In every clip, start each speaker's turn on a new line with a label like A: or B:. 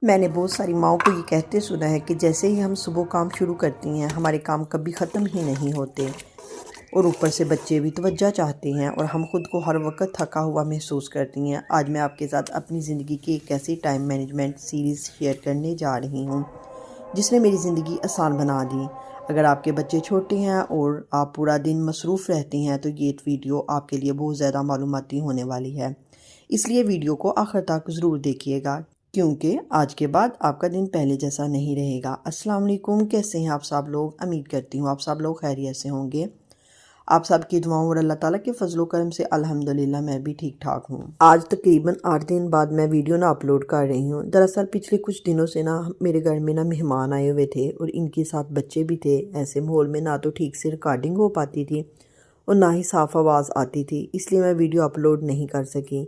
A: میں نے بہت ساری ماؤں کو یہ کہتے سنا ہے کہ جیسے ہی ہم صبح کام شروع کرتی ہیں ہمارے کام کبھی ختم ہی نہیں ہوتے، اور اوپر سے بچے بھی توجہ چاہتے ہیں اور ہم خود کو ہر وقت تھکا ہوا محسوس کرتی ہیں۔ آج میں آپ کے ساتھ اپنی زندگی کی ایک ایسی ٹائم مینجمنٹ سیریز شیئر کرنے جا رہی ہوں جس نے میری زندگی آسان بنا دی۔ اگر آپ کے بچے چھوٹے ہیں اور آپ پورا دن مصروف رہتے ہیں تو یہ ویڈیو آپ کے لیے بہت زیادہ معلوماتی ہونے والی ہے، اس لیے ویڈیو کو آخر تک ضرور دیکھیے گا کیونکہ آج کے بعد آپ کا دن پہلے جیسا نہیں رہے گا۔ السلام علیکم، کیسے ہیں آپ سب لوگ؟ امید کرتی ہوں آپ سب لوگ خیریت سے ہوں گے۔ آپ سب کی دعاؤں اور اللہ تعالیٰ کے فضل و کرم سے الحمدللہ میں بھی ٹھیک ٹھاک ہوں۔ آج تقریباً 8 دن بعد میں ویڈیو نہ اپلوڈ کر رہی ہوں۔ دراصل پچھلے کچھ دنوں سے میرے گھر میں مہمان آئے ہوئے تھے اور ان کے ساتھ بچے بھی تھے۔ ایسے ماحول میں نہ تو ٹھیک سے ریکارڈنگ ہو پاتی تھی اور نہ ہی صاف آواز آتی تھی، اس لیے میں ویڈیو اپلوڈ نہیں کر سکی۔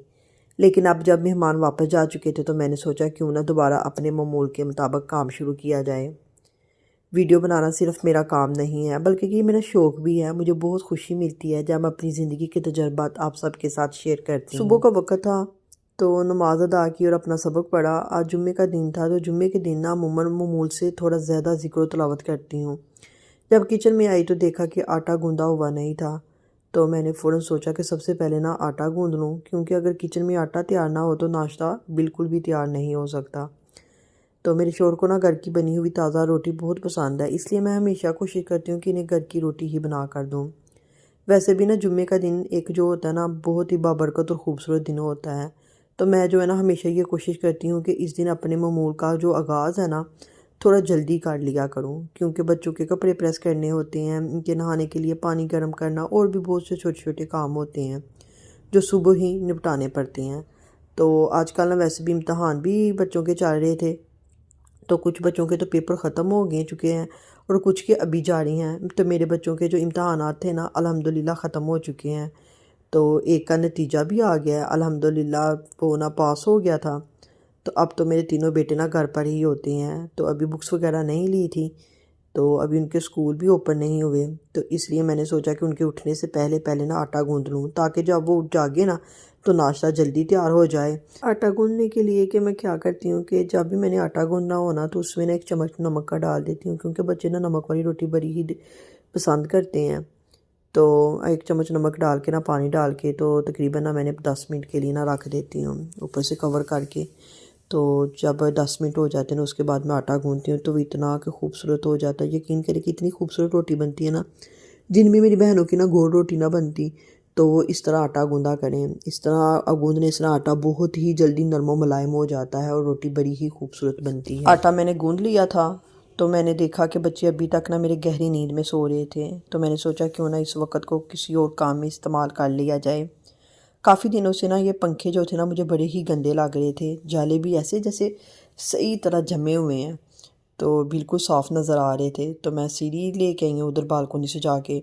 A: لیکن اب جب مہمان واپس جا چکے تھے تو میں نے سوچا کیوں نہ دوبارہ اپنے معمول کے مطابق کام شروع کیا جائے۔ ویڈیو بنانا صرف میرا کام نہیں ہے بلکہ یہ میرا شوق بھی ہے۔ مجھے بہت خوشی ملتی ہے جب میں اپنی زندگی کے تجربات آپ سب کے ساتھ شیئر کرتی ہوں۔ صبح کا وقت تھا تو نماز ادا کی اور اپنا سبق پڑھا۔ آج جمعے کا دن تھا تو جمعے کے دن عموماً معمول سے تھوڑا زیادہ ذکر و تلاوت کرتی ہوں۔ جب کچن میں آئی تو دیکھا کہ آٹا گوندا ہوا نہیں تھا، تو میں نے فوراً سوچا کہ سب سے پہلے آٹا گوندھ لوں، کیونکہ اگر کچن میں آٹا تیار نہ ہو تو ناشتہ بالکل بھی تیار نہیں ہو سکتا۔ تو میرے شوہر کو گھر کی بنی ہوئی تازہ روٹی بہت پسند ہے، اس لیے میں ہمیشہ کوشش کرتی ہوں کہ انہیں گھر کی روٹی ہی بنا کر دوں۔ ویسے بھی جمعے کا دن ایک جو ہوتا ہے بہت ہی بابرکت اور خوبصورت دن ہوتا ہے، تو میں ہمیشہ یہ کوشش کرتی ہوں کہ اس دن اپنے معمول کا جو آغاز ہے تھوڑا جلدی کر لیا کروں، کیونکہ بچوں کے کپڑے پریس کرنے ہوتے ہیں، ان کے نہانے کے لیے پانی گرم کرنا اور بھی بہت سے چھوٹے چھوٹے کام ہوتے ہیں جو صبح ہی نپٹانے پڑتے ہیں۔ تو آج کل ویسے بھی امتحان بھی بچوں کے چل رہے تھے، تو کچھ بچوں کے تو پیپر ختم ہو چکے ہیں اور کچھ کے ابھی جاری ہیں۔ تو میرے بچوں کے جو امتحانات تھے الحمدللہ ختم ہو چکے ہیں، تو ایک کا نتیجہ بھی آ گیا ہے، الحمدللہ وہ پاس ہو گیا تھا۔ تو اب تو میرے تینوں بیٹے گھر پر ہی ہوتے ہیں، تو ابھی بکس وغیرہ نہیں لی تھی، تو ابھی ان کے اسکول بھی اوپن نہیں ہوئے، تو اس لیے میں نے سوچا کہ ان کے اٹھنے سے پہلے آٹا گوندھ لوں تاکہ جب وہ جاگے تو ناشتہ جلدی تیار ہو جائے۔ آٹا گوندھنے کے لیے کہ میں کیا کرتی ہوں کہ جب بھی میں نے آٹا گوندھنا ہو تو اس میں ایک چمچ نمک کا ڈال دیتی ہوں، کیونکہ بچے نمک والی روٹی بڑی ہی پسند کرتے ہیں۔ تو ایک چمچ نمک ڈال کے پانی ڈال کے تو تقریباً میں نے 10 منٹ کے لیے رکھ دیتی ہوں اوپر سے کور کر کے۔ تو جب 10 منٹ ہو جاتے ہیں اس کے بعد میں آٹا گوندھتی ہوں تو اتنا کہ خوبصورت ہو جاتا ہے، یقین کریں کہ اتنی خوبصورت روٹی بنتی ہے جن میں میری بہنوں کی گول روٹی بنتی۔ تو اس طرح آٹا گوندا کریں، اس طرح گوندنے سے آٹا بہت ہی جلدی نرم و ملائم ہو جاتا ہے اور روٹی بڑی ہی خوبصورت بنتی ہے۔ آٹا میں نے گوندھ لیا تھا تو میں نے دیکھا کہ بچے ابھی تک میرے گہری نیند میں سو رہے تھے، تو میں نے سوچا کیوں نہ اس وقت کو کسی اور کام میں استعمال کر لیا جائے۔ کافی دنوں سے یہ پنکھے جو تھے مجھے بڑے ہی گندے لگ رہے تھے، جالے بھی ایسے جیسے صحیح طرح جمے ہوئے ہیں، تو بالکل صاف نظر آ رہے تھے۔ تو میں سیڑھی لے کے آئی ہوں ادھر بالکونی سے جا کے،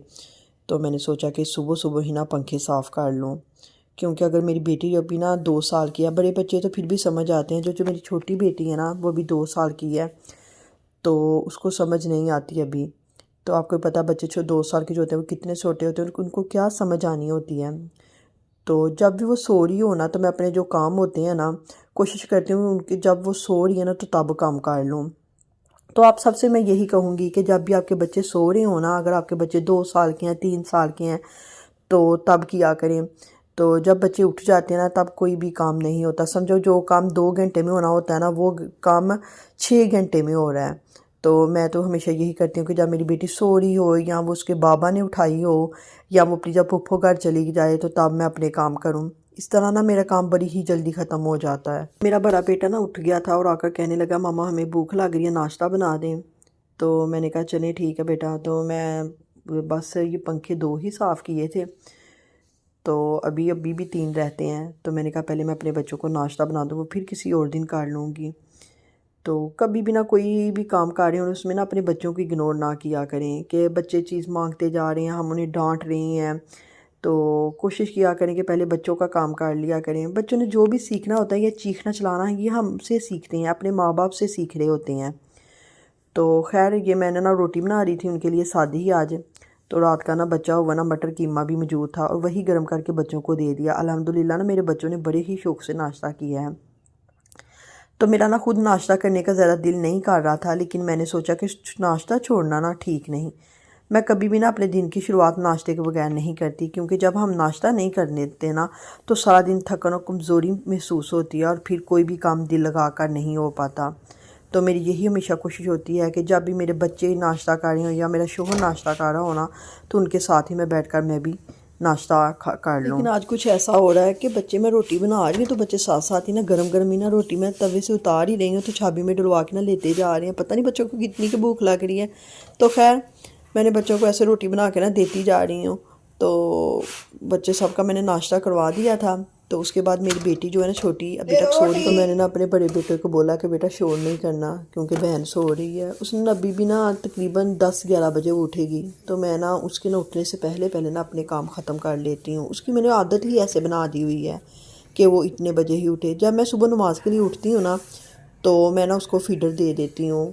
A: تو میں نے سوچا کہ صبح صبح ہی پنکھے صاف کر لوں، کیونکہ اگر میری بیٹی ابھی 2 سال کی ہے، بڑے بچے تو پھر بھی سمجھ آتے ہیں، جو میری چھوٹی بیٹی ہے وہ بھی 2 سال کی ہے، تو اس کو سمجھ نہیں آتی ابھی۔ تو آپ کو پتہ بچے 2 سال کے جو ہوتے ہیں وہ کتنے چھوٹے ہوتے ہیں، ان کو کیا سمجھ آنی ہوتی ہے۔ تو جب بھی وہ سو رہی ہو تو میں اپنے جو کام ہوتے ہیں کوشش کرتی ہوں ان کی جب وہ سو رہی ہے تو تب کام کر لوں۔ تو آپ سب سے میں یہی کہوں گی کہ جب بھی آپ کے بچے سو رہے ہوں اگر آپ کے بچے 2 سال کے ہیں 3 سال کے ہیں تو تب کیا کریں۔ تو جب بچے اٹھ جاتے ہیں تب کوئی بھی کام نہیں ہوتا، سمجھو جو کام 2 گھنٹے میں ہونا ہوتا ہے وہ کام 6 گھنٹے میں ہو رہا ہے۔ تو میں تو ہمیشہ یہی کرتی ہوں کہ جب میری بیٹی سو رہی ہو یا وہ اس کے بابا نے اٹھائی ہو یا وہ اپنی جب پھپھو گھر چلی جائے تو تب میں اپنے کام کروں، اس طرح میرا کام بڑی ہی جلدی ختم ہو جاتا ہے۔ میرا بڑا بیٹا اٹھ گیا تھا اور آ کر کہنے لگا ماما ہمیں بھوک لگ رہی ہے، ناشتہ بنا دیں۔ تو میں نے کہا چلیں ٹھیک ہے بیٹا، تو میں بس یہ پنکھے 2 ہی صاف کیے تھے، تو ابھی بھی 3 رہتے ہیں، تو میں نے کہا پہلے میں اپنے بچوں کو ناشتہ بنا دوں، وہ پھر کسی اور دن کر لوں گی۔ تو کبھی بھی کوئی بھی کام کر رہے ہیں اور اس میں اپنے بچوں کو اگنور نہ کیا کریں کہ بچے چیز مانگتے جا رہے ہیں، ہم انہیں ڈانٹ رہے ہیں، تو کوشش کیا کریں کہ پہلے بچوں کا کام کر لیا کریں۔ بچوں نے جو بھی سیکھنا ہوتا ہے، یہ چیخنا چلانا ہے، یہ ہم سے سیکھتے ہیں، اپنے ماں باپ سے سیکھ رہے ہوتے ہیں۔ تو خیر یہ میں نے روٹی بنا رہی تھی ان کے لیے سادی ہی آج، تو رات کا بچا ہوا مٹر قیمہ بھی موجود تھا اور وہی گرم کر کے بچوں کو دے دیا۔ الحمدللہ میرے بچوں نے بڑے ہی شوق سے ناشتہ کیا ہے۔ تو میرا نا خود ناشتہ کرنے کا زیادہ دل نہیں کر رہا تھا، لیکن میں نے سوچا کہ ناشتہ چھوڑنا نا ٹھیک نہیں۔ میں کبھی بھی نا اپنے دن کی شروعات ناشتے کے بغیر نہیں کرتی، کیونکہ جب ہم ناشتہ نہیں کرنے دیتے نا تو سارا دن تھکن اور کمزوری محسوس ہوتی ہے، اور پھر کوئی بھی کام دل لگا کر نہیں ہو پاتا۔ تو میری یہی ہمیشہ کوشش ہوتی ہے کہ جب بھی میرے بچے ناشتہ کر رہے ہوں یا میرا شوہر ناشتہ کر رہا ہونا تو ان کے ساتھ ہی میں بیٹھ کر میں بھی ناشتہ کر لوں۔ لیکن آج کچھ ایسا ہو رہا ہے کہ بچے میں روٹی بنا رہی ہوں تو بچے ساتھ ساتھ ہی نا گرم گرم ہی نا روٹی میں توے سے اتار ہی رہی ہوں تو چھابی میں ڈلوا کے نا لیتے جا رہے ہیں، پتہ نہیں بچوں کو کتنی کی بھوک لگ رہی ہے۔ تو خیر میں نے بچوں کو ایسے روٹی بنا کے نا دیتی جا رہی ہوں، تو بچے سب کا میں نے ناشتہ کروا دیا تھا۔ تو اس کے بعد میری بیٹی جو ہے نا چھوٹی ابھی تک سو رہی، تو میں نے نا اپنے بڑے بیٹے کو بولا کہ بیٹا شور نہیں کرنا کیونکہ بہن سو رہی ہے۔ اس نے ابھی بھی نا تقریباً 10-11 بجے اٹھے گی، تو میں نا اس کے نا اٹھنے سے پہلے نا اپنے کام ختم کر لیتی ہوں۔ اس کی میں نے عادت ہی ایسے بنا دی ہوئی ہے کہ وہ اتنے بجے ہی اٹھے۔ جب میں صبح نماز کے لیے اٹھتی ہوں نا تو میں نا اس کو فیڈر دے دیتی ہوں،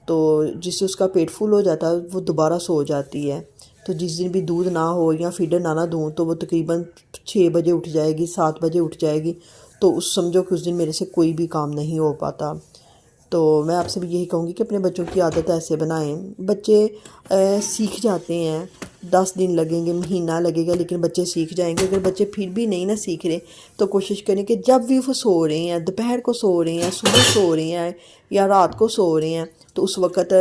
A: تو جس سے اس کا پیٹ فل ہو جاتا ہے وہ دوبارہ سو جاتی ہے۔ تو جس دن بھی دودھ نہ ہو یا فیڈر نہ دوں تو وہ تقریباً 6 بجے اٹھ جائے گی، 7 بجے اٹھ جائے گی، تو سمجھو کہ اس دن میرے سے کوئی بھی کام نہیں ہو پاتا۔ تو میں آپ سے بھی یہی کہوں گی کہ اپنے بچوں کی عادت ایسے بنائیں۔ بچے سیکھ جاتے ہیں، 10 دن لگیں گے، مہینہ لگے گا، لیکن بچے سیکھ جائیں گے۔ اگر بچے پھر بھی نہیں نہ سیکھ رہے تو کوشش کریں کہ جب بھی وہ سو رہے ہیں، دوپہر کو سو رہے ہیں، صبح سو رہے ہیں یا رات کو سو رہے ہیں، تو اس وقت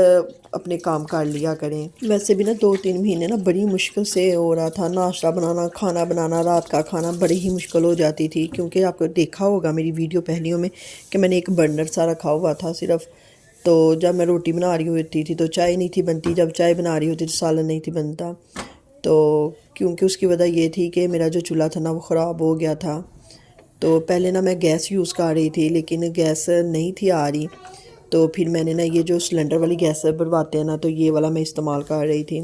A: اپنے کام کر لیا کریں۔ ویسے بھی نا 2-3 مہینے نا بڑی مشکل سے ہو رہا تھا، ناشتہ بنانا، کھانا بنانا، رات کا کھانا بڑی ہی مشکل ہو جاتی تھی، کیونکہ آپ کو دیکھا ہوگا میری ویڈیو پہلیوں میں کہ میں نے ایک برنر سا رکھا ہوا تھا صرف۔ تو جب میں روٹی بنا رہی ہوتی تھی تو چائے نہیں تھی بنتی، جب چائے بنا رہی ہوتی تو سالن نہیں تھی بنتا۔ تو کیونکہ اس کی وجہ یہ تھی کہ میرا جو چولہا تھا نا وہ خراب ہو گیا تھا۔ تو پہلے نا میں گیس یوز کر رہی تھی، لیکن گیس نہیں تھی آ رہی، تو پھر میں نے نا یہ جو سلنڈر والی گیس بھرواتے ہیں نا تو یہ والا میں استعمال کر رہی تھی۔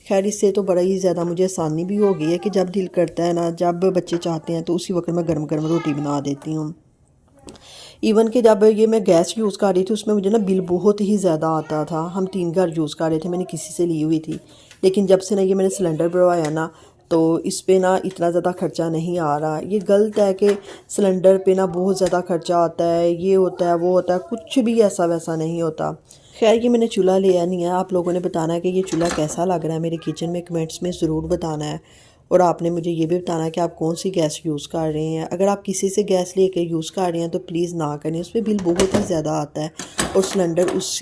A: خیر اس سے تو بڑا ہی زیادہ مجھے آسانی بھی ہو گئی ہے کہ جب دل کرتا ہے نا، جب بچے چاہتے ہیں تو اسی وقت میں گرم گرم روٹی بنا دیتی ہوں۔ ایون کہ جب یہ میں گیس یوز کر رہی تھی اس میں مجھے نا بل بہت ہی زیادہ آتا تھا۔ ہم 3 گھر یوز کر رہے تھے، میں نے کسی سے لی ہوئی تھی، لیکن جب سے نا یہ میں نے سلنڈر بھروایا نا تو اس پہ نا اتنا زیادہ خرچہ نہیں آ رہا۔ یہ غلط ہے کہ سلنڈر پہ نا بہت زیادہ خرچہ آتا ہے، یہ ہوتا ہے وہ ہوتا ہے، کچھ بھی ایسا ویسا نہیں ہوتا۔ خیر یہ میں نے چولہا لیا نہیں ہے، آپ لوگوں نے بتانا ہے کہ یہ چولہا کیسا لگ رہا ہے میرے کچن میں، کمنٹس میں ضرور بتانا ہے، اور آپ نے مجھے یہ بھی بتانا ہے کہ آپ کون سی گیس یوز کر رہے ہیں۔ اگر آپ کسی سے گیس لے کے یوز کر رہے ہیں تو پلیز نہ کریں، اس پہ بل بہت ہی زیادہ آتا ہے، اور سلنڈر اس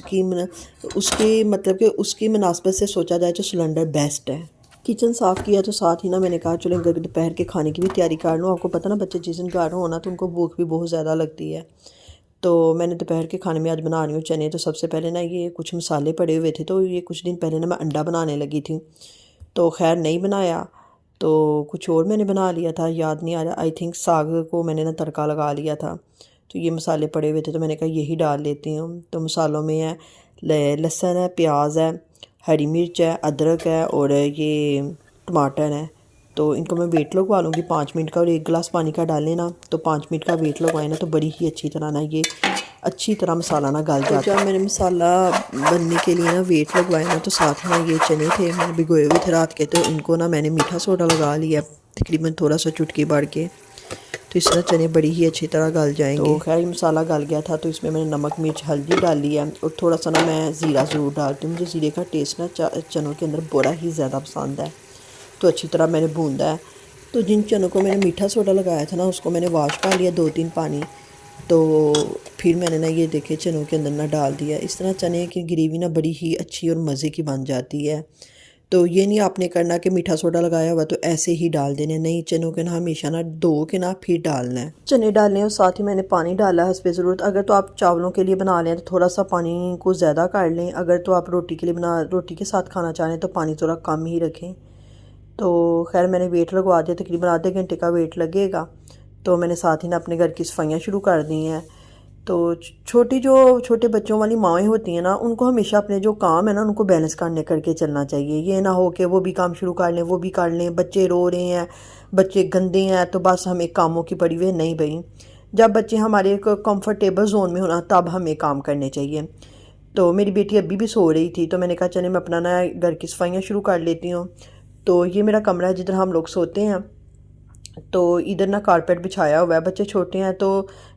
A: کی مناسبت سے سوچا جائے تو سلنڈر بیسٹ ہے۔ کچن صاف کیا تو ساتھ ہی نا میں نے کہا چلیں دوپہر کے کھانے کی بھی تیاری کر لوں۔ آپ کو پتہ نا بچے جس دن گھر ہونا تو ان کو بھوک بھی بہت زیادہ لگتی ہے۔ تو میں نے دوپہر کے کھانے میں آج بنا رہی ہوں چنے۔ تو سب سے پہلے نا یہ کچھ مسالے پڑے ہوئے تھے، تو یہ کچھ دن پہلے نا میں انڈا بنانے لگی تھی، تو خیر نہیں بنایا، تو کچھ اور میں نے بنا لیا تھا، یاد نہیں آ رہا، آئی تھنک ساگ کو میں نے نا تڑکا لگا لیا تھا۔ تو یہ مسالے پڑے ہوئے تھے تو میں نے کہا یہی ڈال لیتی ہوں۔ تو مسالوں میں ہے لہسن ہے، پیاز ہے، ہری مرچ ہے، ادرک ہے، اور یہ ٹماٹر ہے۔ تو ان کو میں ویٹ لگوا لوں گی 5 منٹ کا، اور 1 گلاس پانی کا ڈالیں نا تو 5 منٹ کا ویٹ لگوائیں نا تو بڑی ہی اچھی طرح نا یہ اچھی طرح مسالہ نا گل جاتا ہے۔ جب میں نے مسالہ بننے کے لیے نا ویٹ لگوایا نا تو ساتھ میں یہ چنے تھے میں نے بھگوئے ہوئے تھے رات کے، تو ان کو نا میں نے میٹھا سوڈا لگا لیا تقریباً تھوڑا سا چٹکی بڑھ کے، تو اس طرح چنے بڑی ہی اچھی طرح گل جائیں گے۔ تو خیر یہ مسالہ گل گیا تھا تو اس میں نے نمک مرچ ہلدی ڈالی ہے، اور تھوڑا سا نا میں زیرہ ضرور ڈالتی ہوں، مجھے زیرے کا ٹیسٹ نا چنوں کے اندر بڑا ہی زیادہ پسند ہے۔ تو اچھی طرح میں نے بھوندا ہے۔ تو جن چنوں کو میں نے میٹھا سوڈا لگایا تھا نا اس کو میں نے واش کر لیا 2-3 پانی، تو پھر میں نے نا یہ دیکھے چنوں کے اندر نہ ڈال دیا۔ اس طرح چنے کی گریوی نا بڑی ہی اچھی اور مزے کی بن جاتی ہے۔ تو یہ نہیں آپ نے کرنا کہ میٹھا سوڈا لگایا ہوا تو ایسے ہی ڈال دینے، نہیں چنوں کے نا ہمیشہ نا دھو کے نا پھر ڈالنا ہے۔ چنے ڈالنے اور ساتھ ہی میں نے پانی ڈالا ہے حسب ضرورت۔ اگر تو آپ چاولوں کے لیے بنا لیں تو تھوڑا سا پانی کو زیادہ کر لیں، اگر تو آپ روٹی کے لیے روٹی کے ساتھ کھانا چاہیں تو پانی تھوڑا کم ہی رکھیں۔ تو خیر میں نے ویٹ لگوا دیا، تقریباً آدھے گھنٹے کا ویٹ لگے گا۔ تو میں نے ساتھ ہی نا اپنے گھر کی صفائیاں شروع کر دی ہیں۔ تو چھوٹے بچوں والی مائیں ہوتی ہیں نا ان کو ہمیشہ اپنے جو کام ہے نا ان کو بیلنس کر کے چلنا چاہیے، یہ نہ ہو کہ وہ بھی کام شروع کر لیں وہ بھی کر لیں، بچے رو رہے ہیں، بچے گندے ہیں تو بس ہمیں کاموں کی پڑی ہوئی ہے، نہیں بھائی، جب بچے ہمارے کمفرٹیبل زون میں ہونا تب ہمیں کام کرنے چاہیے۔ تو میری بیٹی ابھی بھی سو رہی تھی تو میں نے کہا چلے میں اپنا نا گھر کی صفائیاں شروع کر لیتی ہوں۔ تو یہ میرا کمرہ ہے جدھر ہم لوگ سوتے ہیں، تو ادھر نا کارپیٹ بچھایا ہوا ہے، بچے چھوٹے ہیں تو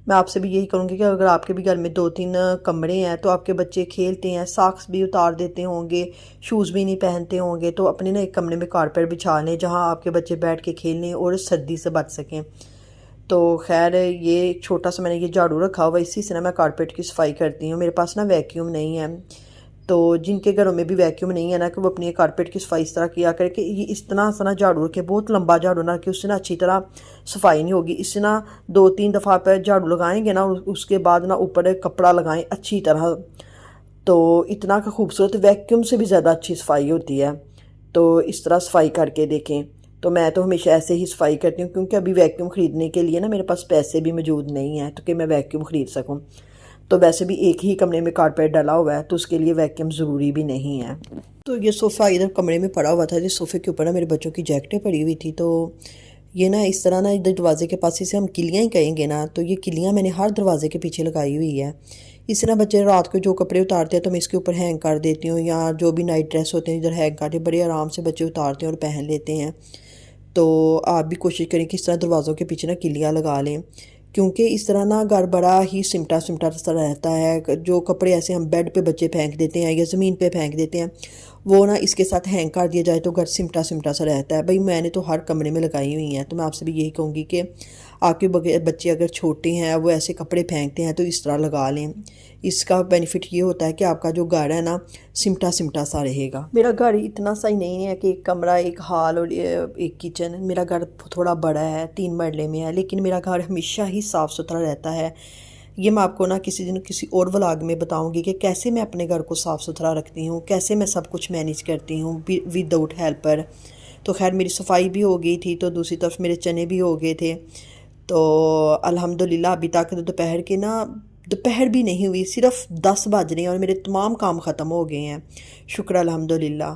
A: میں آپ سے بھی یہی کہوں گی کہ اگر آپ کے بھی گھر میں 2-3 کمرے ہیں تو آپ کے بچے کھیلتے ہیں، ساکس بھی اتار دیتے ہوں گے، شوز بھی نہیں پہنتے ہوں گے، تو اپنے نا ایک کمرے میں کارپیٹ بچھا لیں جہاں آپ کے بچے بیٹھ کے کھیل لیں اور سردی سے بچ سکیں۔ تو خیر یہ چھوٹا سا میں نے یہ جھاڑو رکھا ہوا، اسی سے نا میں کارپیٹ کی صفائی کرتی ہوں۔ میرے پاس نا ویکیوم نہیں ہے، تو جن کے گھروں میں بھی ویکیوم نہیں ہے نا کہ وہ اپنی کارپیٹ کی صفائی اس طرح کیا کرے کہ یہ اس طرح سے نا جھاڑو رکھے، بہت لمبا جھاڑو نہ رکھے، اس سے نا اچھی طرح صفائی نہیں ہوگی۔ اس سے نا 2-3 دفعہ پہ جھاڑو لگائیں گے نا، اس کے بعد نا اوپر کپڑا لگائیں اچھی طرح، تو اتنا کا خوبصورت ویکیوم سے بھی زیادہ اچھی صفائی ہوتی ہے۔ تو اس طرح صفائی کر کے دیکھیں۔ تو میں تو ہمیشہ ایسے ہی صفائی کرتی ہوں، کیونکہ ابھی ویکیوم خریدنے کے لیے نا میرے پاس پیسے بھی موجود نہیں ہیں تو کہ میں ویکیوم خرید سکوں۔ تو ویسے بھی ایک ہی کمرے میں کارپیٹ ڈلا ہوا ہے تو اس کے لیے ویکیوم ضروری بھی نہیں ہے۔ تو یہ صوفہ ادھر کمرے میں پڑا ہوا تھا، جس صوفے کے اوپر نا میرے بچوں کی جیکٹیں پڑی ہوئی تھی، تو یہ نا اس طرح نا ادھر دروازے کے پاس اسے ہم کلیاں ہی کہیں گے نا، تو یہ کلیاں میں نے ہر دروازے کے پیچھے لگائی ہوئی ہے۔ اس طرح بچے رات کو جو کپڑے اتارتے ہیں تو میں اس کے اوپر ہینگ کر دیتی ہوں، یا جو بھی نائٹ ڈریس ہوتے ہیں ادھر ہینگ کرتے بڑے آرام سے بچے اتارتے ہیں اور پہن لیتے ہیں۔ تو آپ بھی کوشش کریں کہ اس طرح دروازوں کے پیچھے نا کلیاں لگا لیں، کیونکہ اس طرح نا گھر بڑا ہی سمٹا سمٹا سا رہتا ہے۔ جو کپڑے ایسے ہم بیڈ پہ بچے پھینک دیتے ہیں یا زمین پہ پھینک دیتے ہیں، وہ نا اس کے ساتھ ہینگ کر دیا جائے تو گھر سمٹا سمٹا سا رہتا ہے۔ بھئی میں نے تو ہر کمرے میں لگائی ہوئی ہیں، تو میں آپ سے بھی یہی کہوں گی کہ آپ کے بچے اگر چھوٹے ہیں وہ ایسے کپڑے پھینکتے ہیں تو اس طرح لگا لیں۔ اس کا بینیفٹ یہ ہوتا ہے کہ آپ کا جو گھر ہے نا سمٹا سمٹا سا رہے گا۔ میرا گھر اتنا سا ہی نہیں ہے کہ ایک کمرہ، ایک ہال اور ایک کچن، میرا گھر تھوڑا بڑا ہے، 3 مرلے میں ہے، لیکن میرا گھر ہمیشہ ہی صاف ستھرا رہتا ہے۔ یہ میں آپ کو نا کسی دن کسی اور ولاگ میں بتاؤں گی کہ کیسے میں اپنے گھر کو صاف ستھرا رکھتی ہوں، کیسے میں سب کچھ مینیج کرتی ہوں ود آؤٹ ہیلپر۔ تو خیر میری صفائی بھی ہو گئی تھی، تو دوسری طرف میرے چنے بھی ہو گئے تھے، تو الحمدللہ ابھی تک دوپہر کے نا دوپہر بھی نہیں ہوئی، صرف 10 بج رہے ہیں اور میرے تمام کام ختم ہو گئے ہیں، شکر الحمدللہ۔